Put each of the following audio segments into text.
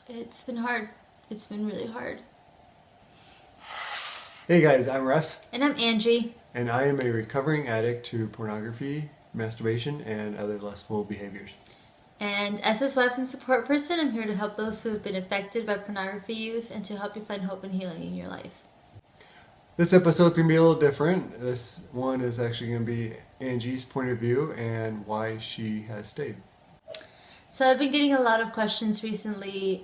It's been hard. It's been really hard. Hey guys, I'm Russ, And I'm Angie. and I am a recovering addict to pornography, masturbation, and other lustful behaviors. And as his wife and support person, I'm here to help those who have been affected by pornography use and to help you find hope and healing in your life. This episode's gonna be a little different. This one is actually gonna be Angie's point of view and why she has stayed. So I've been getting a lot of questions recently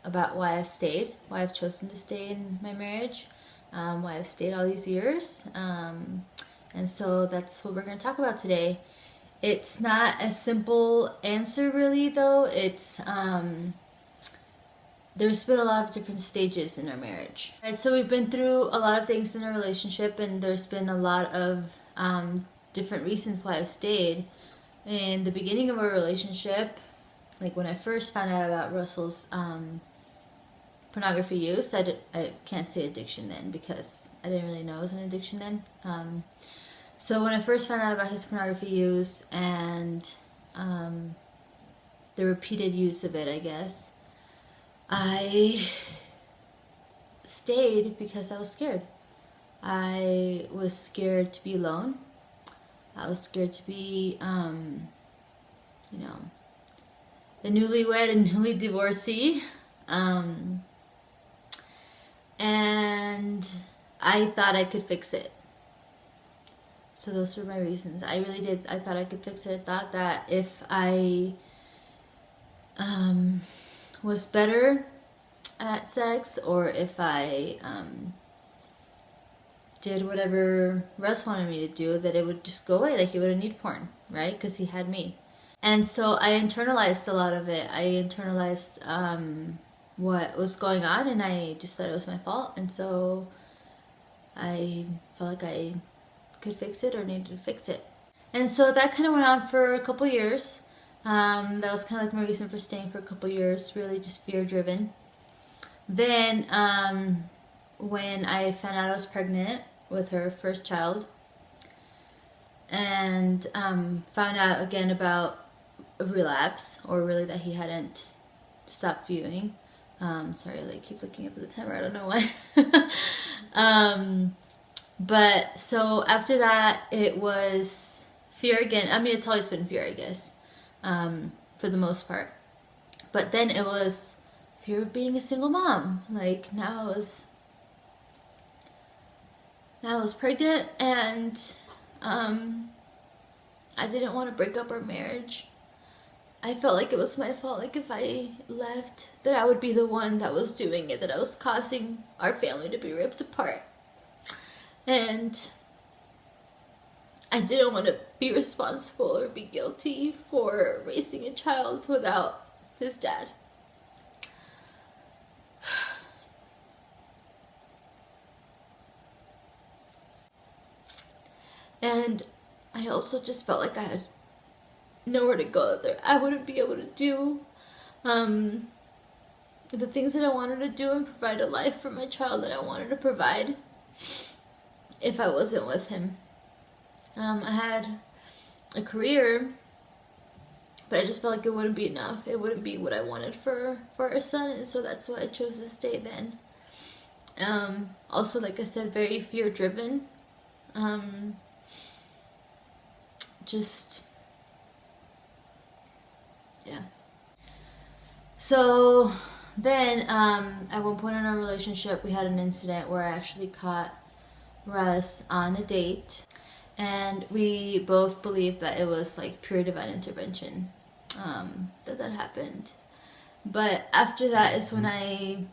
about why I've stayed, why I've chosen to stay in my marriage, why I've stayed all these years. And so that's what we're going to talk about today. It's not a simple answer really though. There's been a lot of different stages in our marriage. Right, so we've been through a lot of things in our relationship, and there's been a lot of different reasons why I've stayed. In the beginning of our relationship, like when I first found out about Russell's pornography use, I can't say addiction then because I didn't really know it was an addiction then. So when I first found out about his pornography use and the repeated use of it, I guess, I stayed because I was scared. I was scared to be alone. I was scared to be, the newlywed and newly divorcee. And I thought I could fix it. So those were my reasons. I really did. I thought I could fix it. I thought that if I was better at sex, or if I did whatever Russ wanted me to do, that it would just go away. Like, he wouldn't need porn, right? Because he had me. And so I internalized a lot of it. I internalized what was going on, and I just thought it was my fault. And so I felt like I could fix it or needed to fix it. And so that kind of went on for a couple years. That was kind of like my reason for staying for a couple years, really just fear driven. Then when I found out I was pregnant with her first child, and found out again about a relapse, or really that he hadn't stopped viewing. Sorry, I keep looking up at the timer. I don't know why. But so after that, it was fear again. I mean, it's always been fear, I guess, for the most part. But then it was fear of being a single mom. Like, now I was pregnant, and I didn't want to break up our marriage. I felt like it was my fault. Like, if I left, that I would be the one that was doing it, that I was causing our family to be ripped apart. And I didn't want to be responsible or be guilty for raising a child without his dad. And I also just felt like I had nowhere to go there. I wouldn't be able to do the things that I wanted to do and provide a life for my child that I wanted to provide if I wasn't with him. I had a career, but I just felt like it wouldn't be enough. It wouldn't be what I wanted for our son, and so that's why I chose to stay then. Also, like I said, very fear driven. Yeah. So then, at one point in our relationship, we had an incident where I actually caught Russ on a date, and we both believed that it was like pure divine intervention that happened. But after that is when I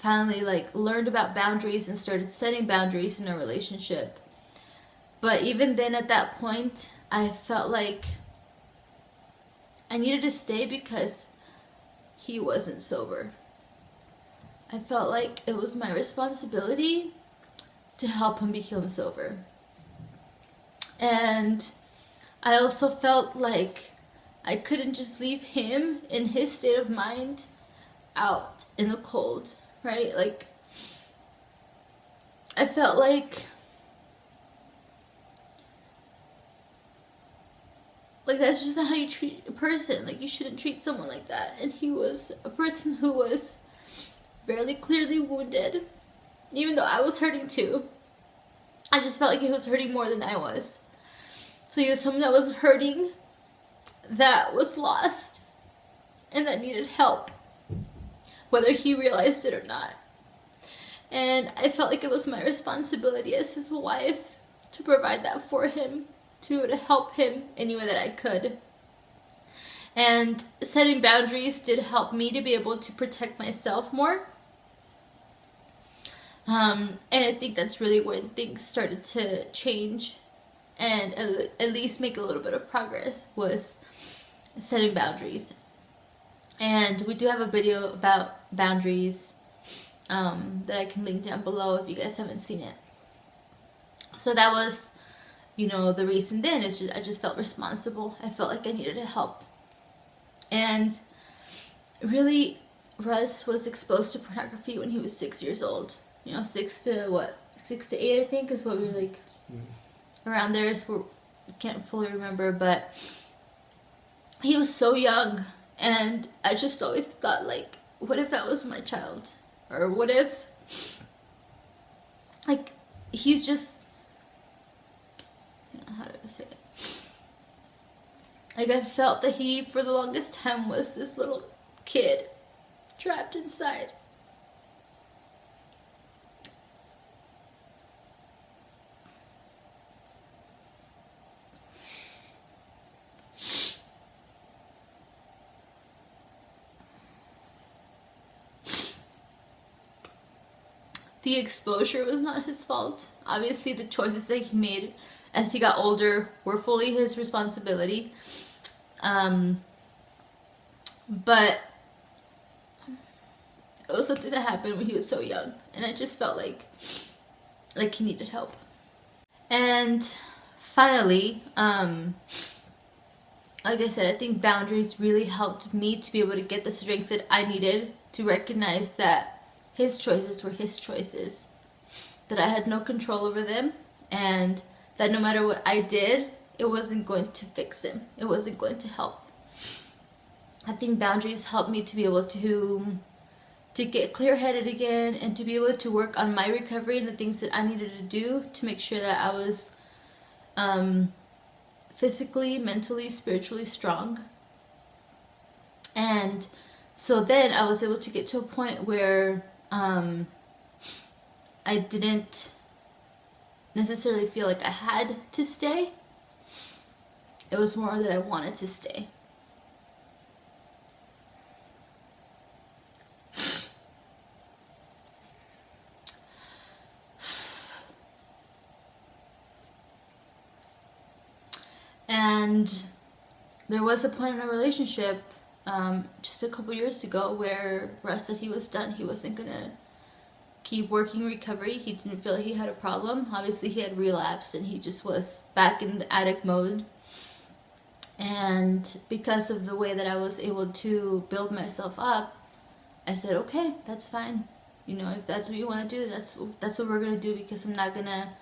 finally learned about boundaries and started setting boundaries in a relationship. But even then, at that point, I felt like I needed to stay because he wasn't sober. I felt like it was my responsibility to help him become sober. And I also felt like I couldn't just leave him in his state of mind out in the cold, right? Like, I felt like like, that's just not how you treat a person. Like, you shouldn't treat someone like that. And he was a person who was barely clearly wounded, even though I was hurting too. I just felt like he was hurting more than I was. So he was someone that was hurting, that was lost, and that needed help, whether he realized it or not. And I felt like it was my responsibility as his wife to provide that for him, to help him any way that I could. And setting boundaries did help me to be able to protect myself more. And I think that's really when things started to change and at least make a little bit of progress, was setting boundaries. And we do have a video about boundaries that I can link down below if you guys haven't seen it. So that was, you know, the reason then is I just felt responsible. I felt like I needed help. And really, Russ was exposed to pornography when he was 6 years old. You know, 6 to 8, I think, is what we like. Around there is where I can't fully remember, but he was so young, and I just always thought, like, what if that was my child? Or what if, like, he's just, you know, how do I say it? Like, I felt that he, for the longest time, was this little kid trapped inside. The exposure was not his fault. Obviously, the choices that he made as he got older were fully his responsibility. But it was something that happened when he was so young, and I just felt like he needed help. And finally, like I said, I think boundaries really helped me to be able to get the strength that I needed to recognize that his choices were his choices, that I had no control over them, and that no matter what I did, it wasn't going to fix him. It wasn't going to help. I think boundaries helped me to be able to get clear-headed again, and to be able to work on my recovery and the things that I needed to do to make sure that I was physically, mentally, spiritually strong. And so then I was able to get to a point where I didn't necessarily feel like I had to stay. It was more that I wanted to stay. And there was a point in our relationship just a couple years ago where Russ said he was done. He wasn't gonna keep working recovery. He didn't feel like he had a problem. Obviously he had relapsed and he just was back in the addict mode. And because of the way that I was able to build myself up, I said, okay, that's fine. You know, if that's what you want to do, that's what we're gonna do, because I'm not gonna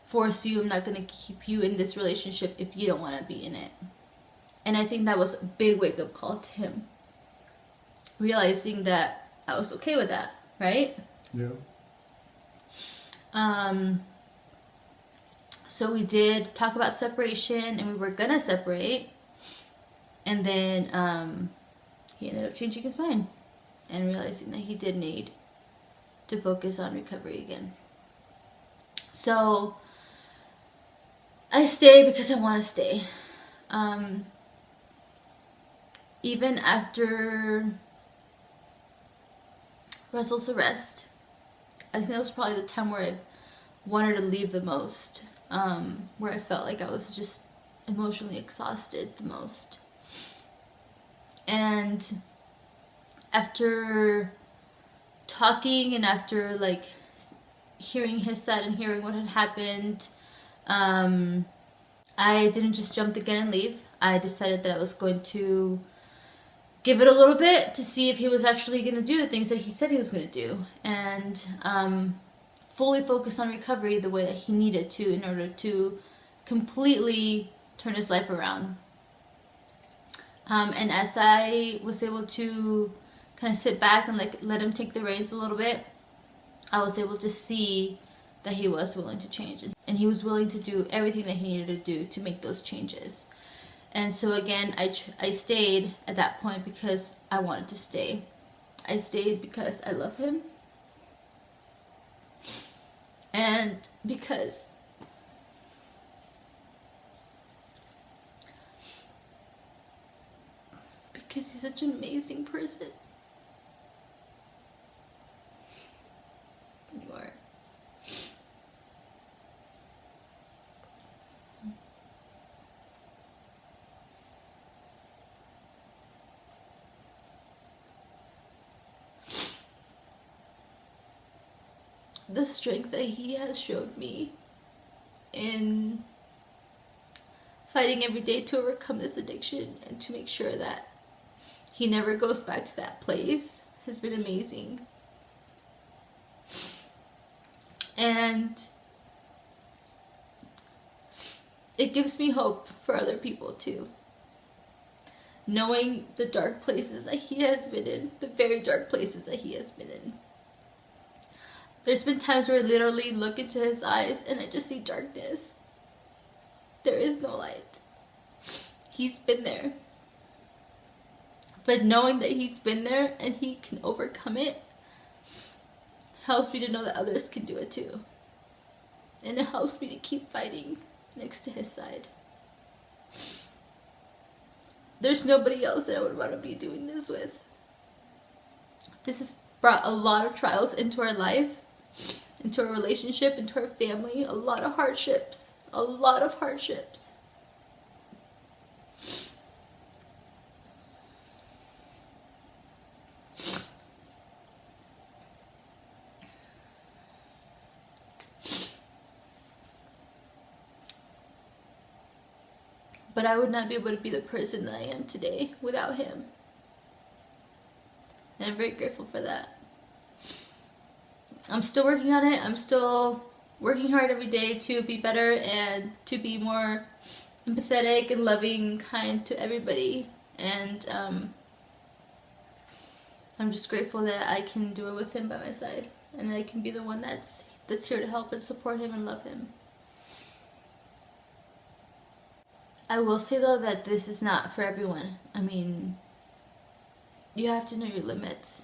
force you. I'm not gonna keep you in this relationship if you don't want to be in it. And I think that was a big wake-up call to him, realizing that I was okay with that, right? Yeah. So we did talk about separation, and we were gonna separate, and then he ended up changing his mind and realizing that he did need to focus on recovery again. So I stay because I want to stay. Even after Russell's arrest, I think that was probably the time where I wanted to leave the most, where I felt like I was just emotionally exhausted the most. And after talking and after like hearing his side and hearing what had happened, I didn't just jump the gun and leave. I decided that I was going to give it a little bit to see if he was actually going to do the things that he said he was going to do, and fully focus on recovery the way that he needed to in order to completely turn his life around. And as I was able to kind of sit back and like let him take the reins a little bit, I was able to see that he was willing to change, and he was willing to do everything that he needed to do to make those changes. And so again, I stayed at that point because I wanted to stay. I stayed because I love him, and because he's such an amazing person. You are. The strength that he has showed me in fighting every day to overcome this addiction and to make sure that he never goes back to that place has been amazing. And it gives me hope for other people too. Knowing the dark places that he has been in, the very dark places that he has been in. There's been times where I literally look into his eyes and I just see darkness. There is no light. He's been there. But knowing that he's been there and he can overcome it helps me to know that others can do it too. And it helps me to keep fighting next to his side. There's nobody else that I would want to be doing this with. This has brought a lot of trials into our life, into our relationship, into our family, a lot of hardships. A lot of hardships. But I would not be able to be the person that I am today without him. And I'm very grateful for that. I'm still working on it. I'm still working hard every day to be better and to be more empathetic and loving, kind to everybody. And I'm just grateful that I can do it with him by my side, and that I can be the one that's here to help and support him and love him. I will say though that this is not for everyone. I mean, you have to know your limits.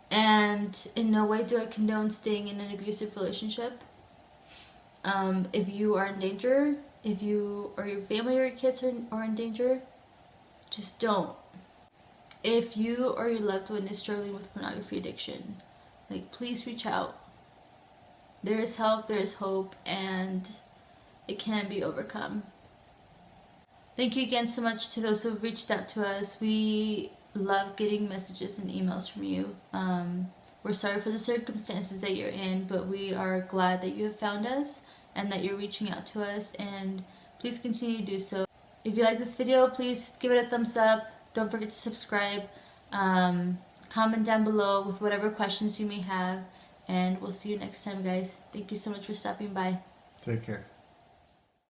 And in no way do I condone staying in an abusive relationship. If you are in danger, if you or your family or your kids are in danger, just don't. If you or your loved one is struggling with pornography addiction, like, please reach out. There is help, there is hope, and it can be overcome. Thank you again so much to those who have reached out to us. We love getting messages and emails from you. We're sorry for the circumstances that you're in, but we are glad that you have found us and that you're reaching out to us, and please continue to do so. If you like this video, please give it a thumbs up. Don't forget to subscribe. Comment down below with whatever questions you may have, and we'll see you next time, guys. Thank you so much for stopping by. Take care.